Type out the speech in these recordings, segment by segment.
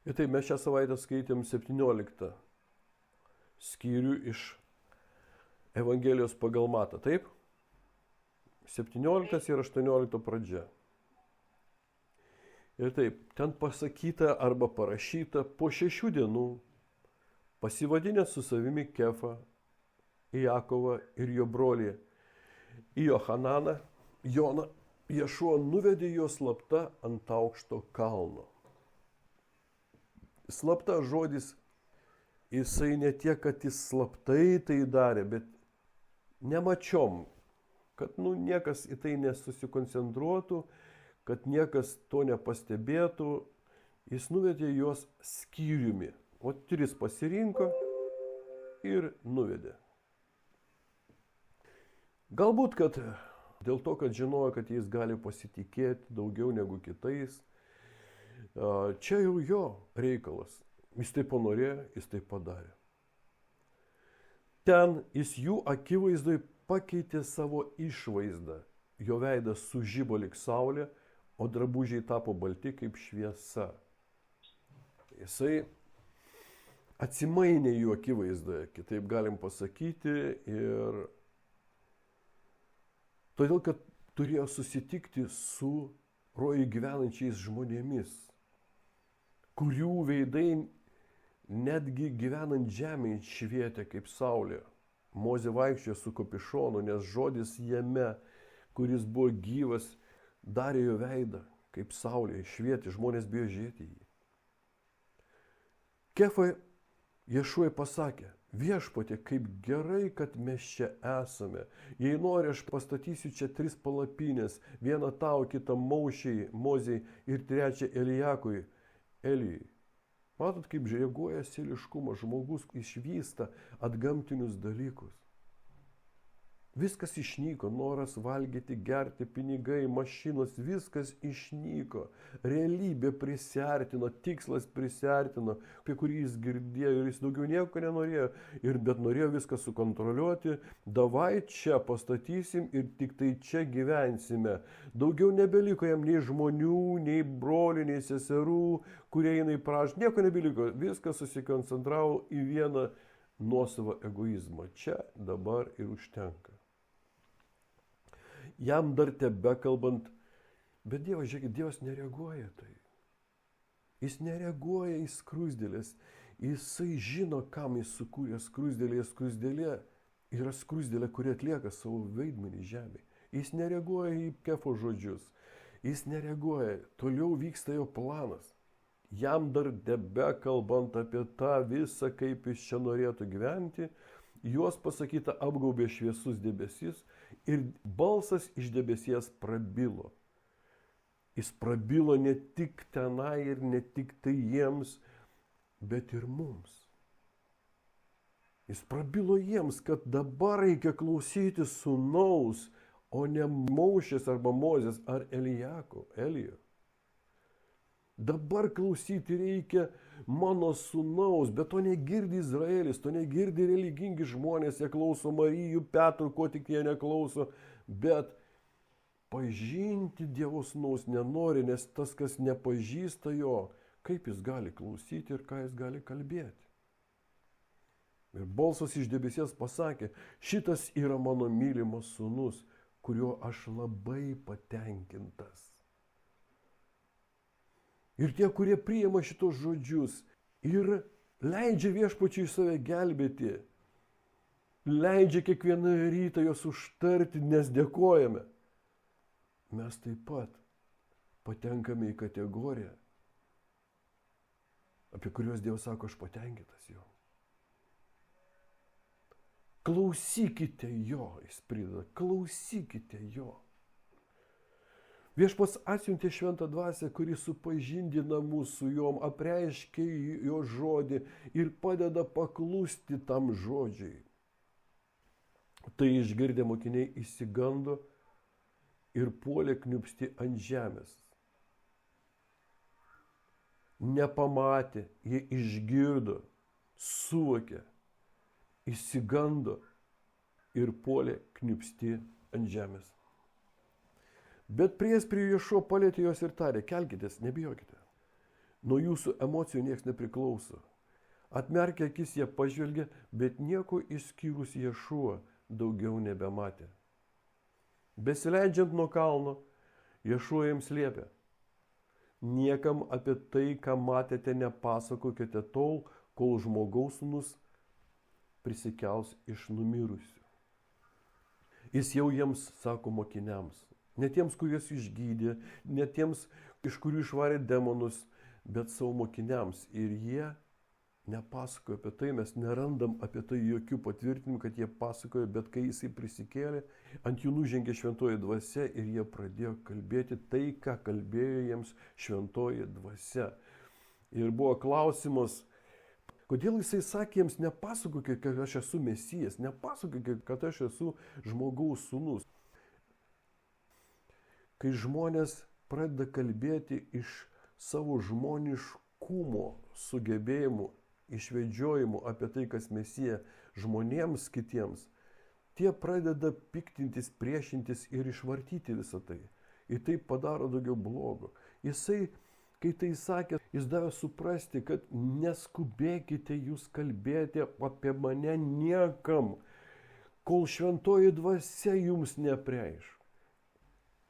Ir taip mes šią savaitę skaitėm 17 skyrių iš Evangelijos pagal Matą, taip? 17 ir 18 pradžia. Ir taip, ten pasakyta arba parašyta, po 6 dienų pasivadinęs su savimi Kefą, Jakovą ir jo brolį Johananą, Joną, Ješua nuvedė juos slapta ant aukšto kalno. Slapta žodis, jisai ne tiek, kad jis slaptai tai darė, bet nemačiom, kad niekas į tai nesusikoncentruotų, kad niekas to nepastebėtų. Jis nuvedė juos skyriumi. O 3 pasirinko ir nuvedė. Galbūt, kad dėl to, kad žinojo, kad jais gali pasitikėti daugiau negu kitais, čia jau jo reikalas. Jis tai panorėjo, jis tai padarė. Ten jis jų akivaizdoj pakeitė savo išvaizdą. Jo veidas sužibo lyg saulė, o drabužiai tapo balti kaip šviesa. Jisai atsimainė jų akivaizdoje, kitaip galim pasakyti, ir todėl, kad turėjo susitikti su rojuje gyvenančiais žmonėmis, kurių veidai netgi gyvenant žemėje švietė kaip saulė. Mozė vaikščiojo su kapišonu, nes žodis jame, kuris buvo gyvas, darė jo veidą kaip saulė, švietė, žmonės bijo žiūrėti jį. Kefai Ješuai pasakė: viešpatie, kaip gerai, kad mes čia esame. Jei nori, aš pastatysiu čia 3 palapinės, vieną tau, kitą Mozei ir 3 Elijakui, Elijui. Matot, kaip reaguoja sėliškumas, žmogus išvysta atgamtinius dalykus. Viskas išnyko, noras valgyti, gerti, pinigai, mašinos, viskas išnyko. Realybė prisiartino, tikslas prisiartino, apie kurį jis girdėjo ir jis daugiau nieko nenorėjo, bet norėjo viską sukontroliuoti. Davai čia pastatysim ir tik tai čia gyvensime. Daugiau nebeliko jam nei žmonių, nei brolių, nei seserų, kurie eina į pražą. Nieko nebeliko, viskas susikoncentravo į vieną nuosavą egoizmą. Čia, dabar ir užtenka. Jam dar tebekalbant, bet Dievas, žiūrėkit, Dievas nereaguoja tai. Jis nereaguoja į skruzdėlės. Jisai žino, kam jis sukūrė skruzdėlę. Skruzdėlė yra skruzdėlė, kuri atlieka savo vaidmenį žemėje. Jis nereaguoja į Kefo žodžius. Jis nereaguoja. Toliau vyksta jo planas. Jam dar tebekalbant apie tą visą, kaip jis čia norėtų gyventi, juos pasakyta apgaubė šviesus debesis ir balsas iš debesies prabilo. Jis prabilo ne tik tenai ir ne tik tai jiems, bet ir mums. Jis prabilo jiems, kad dabar reikia klausyti sūnaus, o ne Maušės arba Mozės ar Elijo. Dabar klausyti reikia mano sūnaus, bet to negirdi Izraelis, to negirdi religingi žmonės, jie klauso Marijų, Petrų, ko tik jie neklauso, bet pažinti Dievo sūnaus nenori, nes tas, kas nepažįsta jo, kaip jis gali klausyti ir ką jis gali kalbėti. Ir balsas iš debesies pasakė: šitas yra mano mylimas sūnus, kuriuo aš labai patenkintas. Ir tie, kurie priima šitos žodžius ir leidžia Viešpačiui save gelbėti, leidžia kiekvieną rytą jos užtarti, nes dėkojame, mes taip pat patenkame į kategoriją, apie kuriuos Dievas sako: aš patenkintas jo. Klausykite jo, jis prideda, klausykite jo. Viešpats atsiuntė šventą dvasią, kuri supažindina mūsų jom, apreiškia jo žodį ir padeda paklusti tam žodžiai. Tai išgirdę mokiniai išsigando ir puolė kniūbsti ant žemės. Nepamatė, jie išgirdo, suvokė, išsigando ir puolė kniūbsti ant žemės. Bet priėjęs prie Ješuo palietė juos ir tarė: kelkitės, nebijokite. Nuo jūsų emocijų niekas nepriklauso. Atmerkę akis jie pažvelgė, bet nieko išskyrus Ješuą daugiau nebematė. Besileidžiant nuo kalno, Ješuo jiems liepė: niekam apie tai, ką matėte, nepasakokite tol, kol Žmogaus Sūnus prisikels iš numirusių. Jis jau jiems sako mokiniams, ne tiems, kuriuos išgydė, ne tiems, iš kurių išvarė demonus, bet savo mokiniams. Ir jie nepasakojo apie tai, mes nerandam apie tai jokių patvirtinimų, kad jie pasakojo, bet kai jisai prisikėlė, ant jų nužengė šventoji dvasia ir jie pradėjo kalbėti tai, ką kalbėjo jiems šventoji dvasia. Ir buvo klausimas, kodėl jisai sakė jiems: nepasakokite, kad aš esu Mesijas, nepasakokite, kad aš esu Žmogaus Sūnus. Kai žmonės pradeda kalbėti iš savo žmoniškumo sugebėjimų, išvedžiojimų apie tai, kas Mesija žmonėms kitiems, tie pradeda piktintis, priešintis ir išvartyti visą tai. Ir tai padaro daugiau blogo. Jisai, kai tai sakė, jis davė suprasti, kad neskubėkite jūs kalbėti apie mane niekam, kol šventoji dvasia jums neapreiš.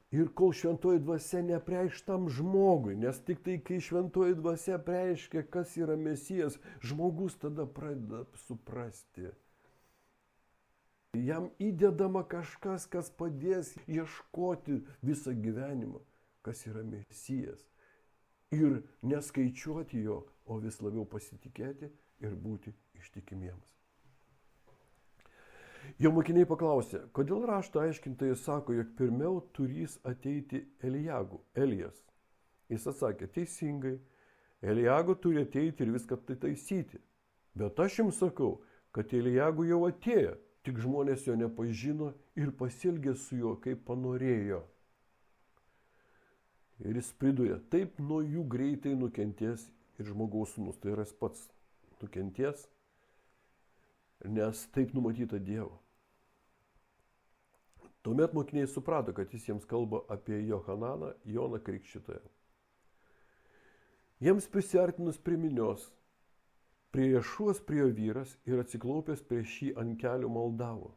Ir kol šventoji dvasia neapreiš tam žmogui, nes tik tai, kai šventoji dvasia apreiškia, kas yra Mesijas, žmogus tada pradeda suprasti. Jam įdedama kažkas, kas padės ieškoti visą gyvenimą, kas yra Mesijas. Ir neskaičiuoti jo, o vis labiau pasitikėti ir būti ištikimiems. Jo mokiniai paklausė, kodėl rašto aiškintojai sako, jog pirmiau turės ateiti Elijas. Jis atsakė: teisingai, Elijago turi ateiti ir viską tai taisyti. Bet aš jums sakau, kad Elijago jau atėjo, tik žmonės jo nepažino ir pasielgė su juo, kaip panorėjo. Ir jis pridūrė: taip nuo jų greitai nukentės ir Žmogaus Sūnus. Tai yra jis pats nukentės, nes taip numatyta Dievo. Tuomet mokiniai suprato, kad jis jiems kalba apie Johananą, Joną Krikštytoją. Jiems prisiartinus prie minios, prie Ješuos priėjo vyras ir atsiklaupęs prieš jį ant kelių maldavo: